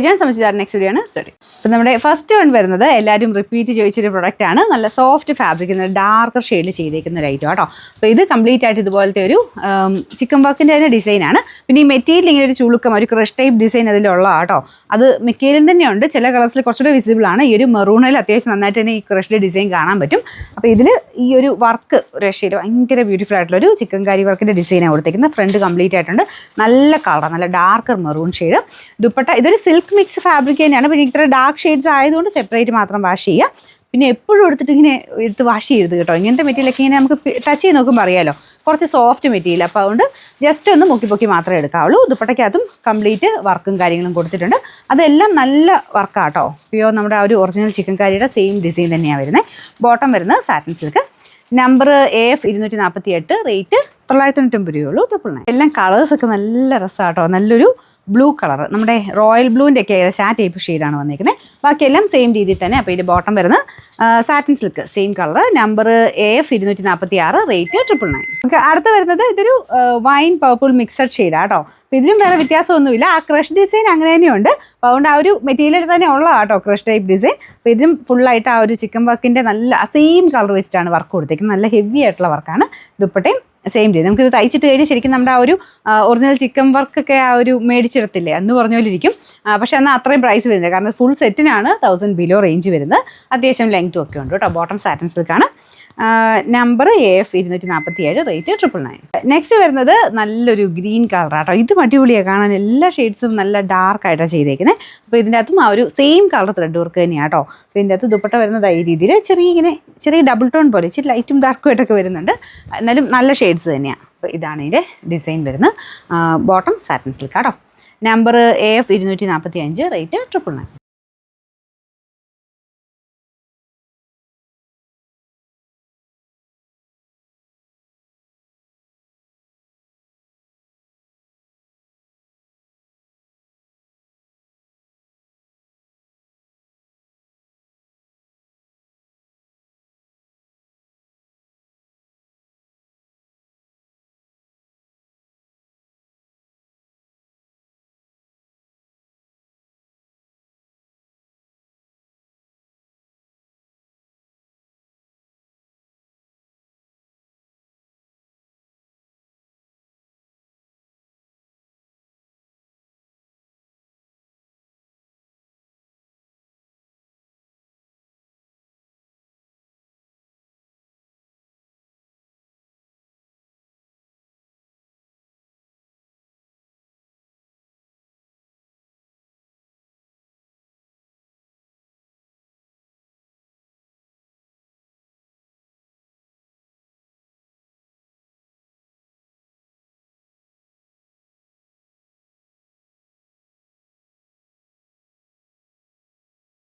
ഞാൻ സംബന്ധിച്ചാൽ next video ആണ് study. അപ്പം നമ്മുടെ ഫസ്റ്റ് വൺ വരുന്നത് എല്ലാവരും റിപ്പീറ്റ് ചോദിച്ചൊരു പ്രൊഡക്റ്റ് ആണ്. നല്ല സോഫ്റ്റ് ഫാബ്രിക്, ഡാർക്കർ ഷെയ്ഡിൽ ചെയ്തേക്കുന്ന ഒരു ഐറ്റം കേട്ടോ. അപ്പോൾ ഇത് കംപ്ലീറ്റ് ആയിട്ട് ഇതുപോലത്തെ ഒരു ചിക്കൻ വർക്കിൻ്റെ തന്നെ ഡിസൈനാണ്. പിന്നെ ഈ മെറ്റീരിയൽ ഇങ്ങനെ ഒരു ചുളുക്കം, ഒരു ക്രഷ് ടൈപ്പ് ഡിസൈൻ അതിലുള്ള കേട്ടോ. അത് മെറ്റീരിയൽ തന്നെയുണ്ട്, ചില കളേഴ്സിൽ കുറച്ചുകൂടെ വിസിബിൾ ആണ്. ഈ ഒരു മെറൂണിൽ അത്യാവശ്യം നന്നായിട്ട് തന്നെ ഈ ക്രഷ്ഡ് ഡിസൈൻ കാണാൻ പറ്റും. അപ്പോൾ ഇതിൽ ഈ ഒരു വർക്ക് രക്ഷയിൽ ഭയങ്കര ബ്യൂട്ടിഫുൾ ആയിട്ടുള്ളൊരു ചിക്കൻ കാരി വർക്കിൻ്റെ ഡിസൈനാണ് കൊടുത്തേക്കുന്നത്. ഫ്രണ്ട് കംപ്ലീറ്റ് ആയിട്ടുണ്ട്, നല്ല കളർ, നല്ല ഡാർക്കർ മെറൂൺ ഷെയ്ഡ്. ദുപ്പട്ട ഇതൊരു സിൽക്ക് മിക്സ് ഫാബ്രിക് തന്നെയാണ്. പിന്നെ ഇത്ര ഡാർക്ക് ഷെയ്ഡ്സ് ആയതുകൊണ്ട് സെപ്പറേറ്റ് മാത്രം വാഷ് ചെയ്യുക. പിന്നെ എപ്പോഴും എടുത്തിട്ട് ഇങ്ങനെ എടുത്ത് വാഷ് ചെയ്യരുത് കേട്ടോ. ഇങ്ങനത്തെ മെറ്റീരിയലൊക്കെ ഇങ്ങനെ നമുക്ക് ടച്ച് ചെയ്ത് നോക്കുമ്പോൾ അറിയാമല്ലോ, കുറച്ച് സോഫ്റ്റ് മെറ്റീരിയൽ. അപ്പോൾ അതുകൊണ്ട് ജസ്റ്റ് ഒന്ന് പൊക്കി മാത്രമേ എടുക്കാവുള്ളൂ. ദുപ്പട്ടയ്ക്കകത്തും കംപ്ലീറ്റ് വർക്കും കാര്യങ്ങളും കൊടുത്തിട്ടുണ്ട്. അതെല്ലാം നല്ല വർക്കാട്ടോ. പ്യോർ നമ്മുടെ ആ ഒരു ഒറിജിനൽ ചിക്കൻ കാരിയുടെ സെയിം ഡിസൈൻ തന്നെയാണ് വരുന്നത്. ബോട്ടം വരുന്നത് satin silk. Number AF 248, rate 990 രൂപയുള്ളൂ. 999. എല്ലാം കളേഴ്സൊക്കെ നല്ല രസമാട്ടോ. നല്ലൊരു ബ്ലൂ കളർ, നമ്മുടെ റോയൽ ബ്ലൂവിൻ്റെ ഒക്കെ ഏകദേശം ആ ടൈപ്പ് ഷെയ്ഡാണ് വന്നിരിക്കുന്നത്. ബാക്കിയെല്ലാം സെയിം രീതിയിൽ തന്നെ. അപ്പോൾ ഇതിൻ്റെ ബോട്ടം വരുന്നത് satin silk, same colour. Number AF 246, rate 999. Okay, അടുത്ത് വരുന്നത് ഇതൊരു വൈൻ പർപ്പിൾ മിക്സഡ് ഷെയ്ഡാണ് കേട്ടോ. അപ്പോൾ ഇതിലും വേറെ വ്യത്യാസമൊന്നുമില്ല. ആ ക്രഷ് ഡിസൈൻ അങ്ങനെ തന്നെയുണ്ട്. അപ്പോൾ അതുകൊണ്ട് ആ ഒരു മെറ്റീരിയൽ തന്നെ ഉള്ളതാണ് കേട്ടോ ക്രഷ് ടൈപ്പ് ഡിസൈൻ. അപ്പോൾ ഇതിലും ഫുള്ളായിട്ട് ആ ഒരു ചിക്കൻ വർക്കിൻ്റെ നല്ല സെയിം കളർ വെച്ചിട്ടാണ് വർക്ക് കൊടുത്തേക്കുന്നത്. നല്ല ഹെവി ആയിട്ടുള്ള വർക്കാണ്. ദുപ്പട്ടയും സെയിം ചെയ്ത് നമുക്കിത് തയ്ച്ചിട്ട് കഴിഞ്ഞ് ശരിക്കും നമ്മുടെ ആ ഒരു ഒറിജിനൽ ചിക്കൻ വർക്കൊക്കെ ആ ഒരു മേടിച്ചെടുത്തില്ലേ എന്ന് പറഞ്ഞ പോലെ ഇരിക്കും. പക്ഷേ എന്നാൽ അത്രയും പ്രൈസ് വരുന്നത്, കാരണം ഫുൾ സെറ്റിനാണ് 1000 ബിലോ റേഞ്ച് വരുന്നത്. അത്യാവശ്യം ലെങ്ത്തും ഒക്കെ ഉണ്ട് കേട്ടോ. ബോട്ടം സാറ്റിൻ സിൽക്കാണ്. Number AF 247, rate 999. നെക്സ്റ്റ് വരുന്നത് നല്ലൊരു ഗ്രീൻ കളറാട്ടോ. ഇതും അടിപൊളിയാണ് കാണാൻ. എല്ലാ ഷെയ്ഡ്സും നല്ല ഡാർക്കായിട്ടാണ് ചെയ്തേക്കുന്നത്. അപ്പോൾ ഇതിൻ്റെ അകത്തും ആ ഒരു സെയിം കളർ ത്രെഡ് വർക്ക് തന്നെയാണ് കേട്ടോ. അപ്പോൾ ഇതിൻ്റെ അകത്ത് ദുപ്പട്ട വരുന്നത് ഈ രീതിയിൽ ചെറിയ ഡബിൾ ടോൺ പോലെ ഇച്ചിരി ലൈറ്റും ഡാർക്കും ആയിട്ടൊക്കെ വരുന്നുണ്ട്. എന്നാലും നല്ല ഷെയ്ഡ്സ് തന്നെയാണ്. അപ്പോൾ ഇതാണ് ഇതിൻ്റെ ഡിസൈൻ വരുന്നത്. ബോട്ടം സാറ്റിൻ സിൽക്ക് കേട്ടോ. Number AF 245, rate 999.